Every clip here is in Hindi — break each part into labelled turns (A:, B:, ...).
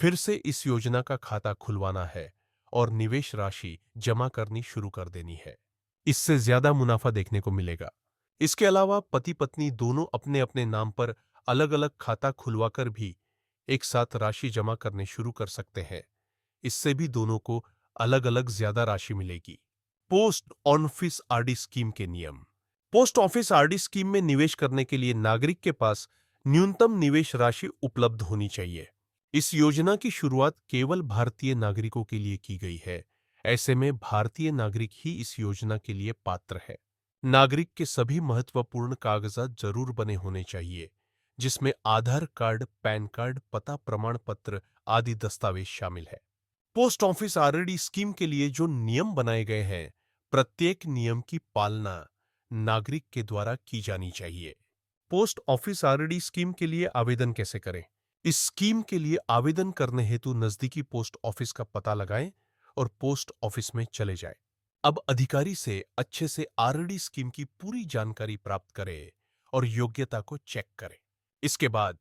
A: फिर से इस योजना का खाता खुलवाना है और निवेश राशि जमा करनी शुरू कर देनी है। इससे ज्यादा मुनाफा देखने को मिलेगा। इसके अलावा पति पत्नी दोनों अपने अपने नाम पर अलग अलग खाता खुलवाकर भी एक साथ राशि जमा करने शुरू कर सकते हैं। इससे भी दोनों को अलग अलग ज्यादा राशि मिलेगी। पोस्ट ऑफिस आरडी स्कीम के नियम। पोस्ट ऑफिस आरडी स्कीम में निवेश करने के लिए नागरिक के पास न्यूनतम निवेश राशि उपलब्ध होनी चाहिए। इस योजना की शुरुआत केवल भारतीय नागरिकों के लिए की गई है। ऐसे में भारतीय नागरिक ही इस योजना के लिए पात्र है। नागरिक के सभी महत्वपूर्ण कागजात जरूर बने होने चाहिए, जिसमें आधार कार्ड, पैन कार्ड, पता प्रमाण पत्र आदि दस्तावेज शामिल है। पोस्ट ऑफिस आरडी स्कीम के लिए जो नियम बनाए गए हैं, प्रत्येक नियम की पालना नागरिक के द्वारा की जानी चाहिए। पोस्ट ऑफिस आरडी स्कीम के लिए आवेदन कैसे करें? इस स्कीम के लिए आवेदन करने हेतु नजदीकी पोस्ट ऑफिस का पता लगाएं और पोस्ट ऑफिस में चले जाएं। अब अधिकारी से अच्छे से आरडी स्कीम की पूरी जानकारी प्राप्त करें और योग्यता को चेक करें। इसके बाद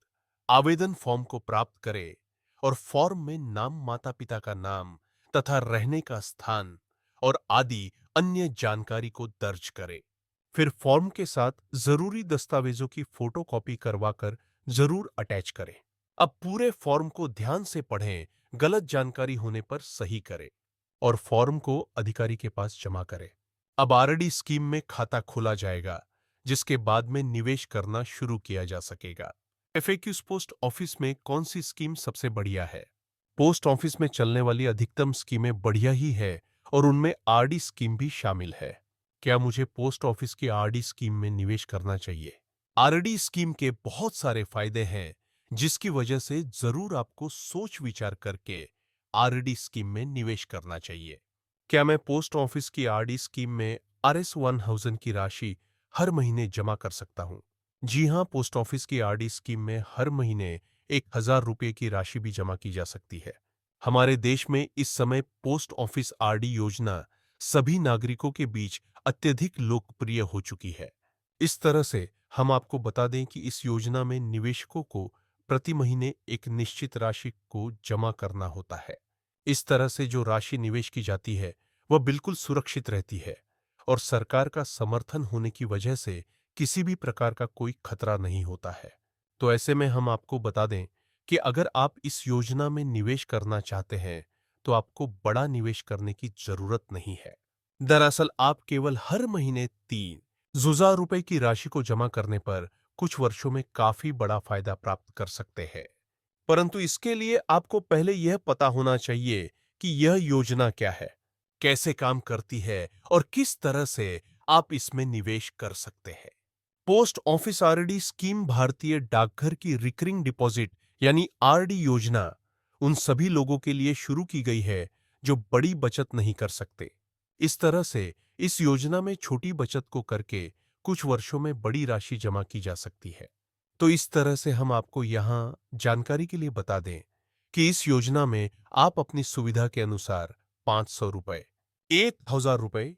A: आवेदन फॉर्म को प्राप्त करें और फॉर्म में नाम, माता पिता का नाम तथा रहने का स्थान और आदि अन्य जानकारी को दर्ज करें। फिर फॉर्म के साथ जरूरी दस्तावेजों की फोटोकॉपी करवाकर जरूर अटैच करें। अब पूरे फॉर्म को ध्यान से पढ़ें, गलत जानकारी होने पर सही करें और फॉर्म को अधिकारी के पास जमा करें। अब आरडी स्कीम में खाता खोला जाएगा, जिसके बाद में निवेश करना शुरू किया जा सकेगा। एफएक्यूज पोस्ट ऑफिस में कौन सी स्कीम सबसे बढ़िया है? पोस्ट ऑफिस में चलने वाली अधिकतम स्कीमें बढ़िया ही है और उनमें आरडी स्कीम भी शामिल है। क्या मुझे पोस्ट ऑफिस की आरडी स्कीम में निवेश करना चाहिए? आरडी स्कीम के बहुत सारे फायदे हैं, जिसकी वजह से जरूर आपको सोच विचार करके आरडी स्कीम में निवेश करना चाहिए। क्या मैं पोस्ट ऑफिस की आरडी स्कीम में RS-1000 की राशि हर महीने जमा कर सकता हूं? जी हां, पोस्ट ऑफिस की आरडी स्कीम में हर महीने 1000 रुपये की राशि भी जमा की जा सकती है। हमारे देश में इस समय पोस्ट ऑफिस आरडी योजना सभी नागरिकों के बीच अत्यधिक लोकप्रिय हो चुकी है। इस तरह से हम आपको बता दें कि इस योजना में निवेशकों को प्रति महीने एक निश्चित राशि को जमा करना होता है। इस तरह से जो राशि निवेश की जाती है वह बिल्कुल सुरक्षित रहती है और सरकार का समर्थन होने की वजह से किसी भी प्रकार का कोई खतरा नहीं होता है। तो ऐसे में हम आपको बता दें कि अगर आप इस योजना में निवेश करना चाहते हैं तो आपको बड़ा निवेश करने की जरूरत नहीं है। दरअसल आप केवल हर महीने 3,000 रुपए की राशि को जमा करने पर कुछ वर्षों में काफी बड़ा फायदा प्राप्त कर सकते हैं। परंतु इसके लिए आपको पहले यह पता होना चाहिए कि यह योजना क्या है, कैसे काम करती है और किस तरह से आप इसमें निवेश कर सकते हैं। पोस्ट ऑफिस आरडी स्कीम भारतीय डाकघर की रिकरिंग डिपॉजिट यानी आरडी योजना उन सभी लोगों के लिए शुरू की गई है जो बड़ी बचत नहीं कर सकते। इस तरह से इस योजना में छोटी बचत को करके कुछ वर्षों में बड़ी राशि जमा की जा सकती है। तो इस तरह से हम आपको यहाँ जानकारी के लिए बता दें कि इस योजना में आप अपनी सुविधा के अनुसार 500 रुपए, 1000 रुपए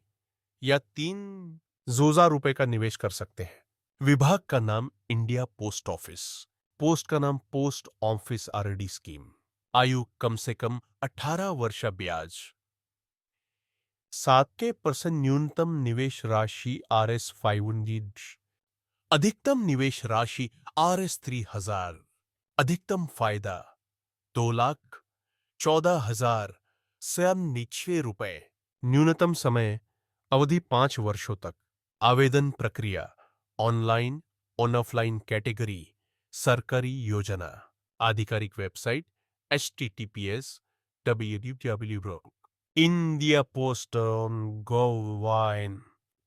A: या 3,000 रुपए का निवेश कर सकते हैं। विभाग का नाम इंडिया पोस्ट ऑफिस, पोस्ट का नाम पोस्ट ऑफिस आरडी स्कीम, आयु कम से कम 18 वर्ष, ब्याज 7% न्यूनतम निवेश राशि RS-500, अधिकतम निवेश राशि RS-3000, अधिकतम फायदा 2,14,096 रुपए, न्यूनतम समय अवधि 5 वर्षों तक। आवेदन प्रक्रिया ऑनलाइन और ऑफलाइन कैटेगरी, सरकारी योजना, आधिकारिक website https://indiapost.gov/in।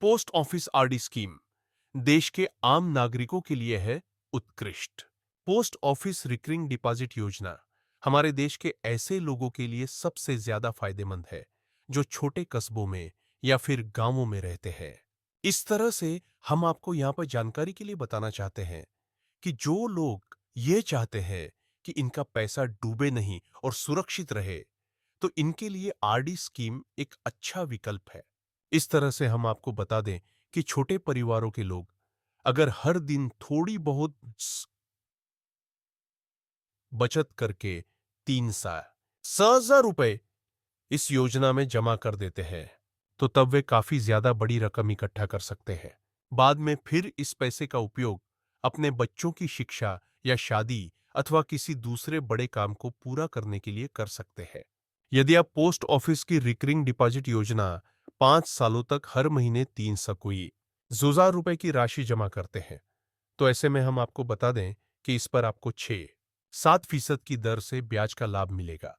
A: Post office RD scheme देश के आम नागरिकों के लिए है उत्कृष्ट। पोस्ट ऑफिस रिकरिंग डिपॉजिट योजना हमारे देश के ऐसे लोगों के लिए सबसे ज्यादा फायदेमंद है जो छोटे कस्बों में या फिर गांवों में रहते हैं। इस तरह से हम आपको यहाँ पर जानकारी के लिए बताना चाहते हैं कि जो लोग ये चाहते हैं कि इनका पैसा डूबे नहीं और सुरक्षित रहे, तो इनके लिए आरडी स्कीम एक अच्छा विकल्प है। इस तरह से हम आपको बता दें कि छोटे परिवारों के लोग अगर हर दिन थोड़ी बहुत बचत करके 3 साल 6,000 रुपए इस योजना में जमा कर देते हैं तो तब वे काफी ज्यादा बड़ी रकम इकट्ठा कर सकते हैं। बाद में फिर इस पैसे का उपयोग अपने बच्चों की शिक्षा या शादी अथवा किसी दूसरे बड़े काम को पूरा करने के लिए कर सकते हैं। यदि आप पोस्ट ऑफिस की रिकरिंग डिपॉजिट योजना 5 सालों तक हर महीने 300 रुपए की राशि जमा करते हैं तो ऐसे में हम आपको बता दें कि इस पर आपको 6-7% की दर से ब्याज का लाभ मिलेगा।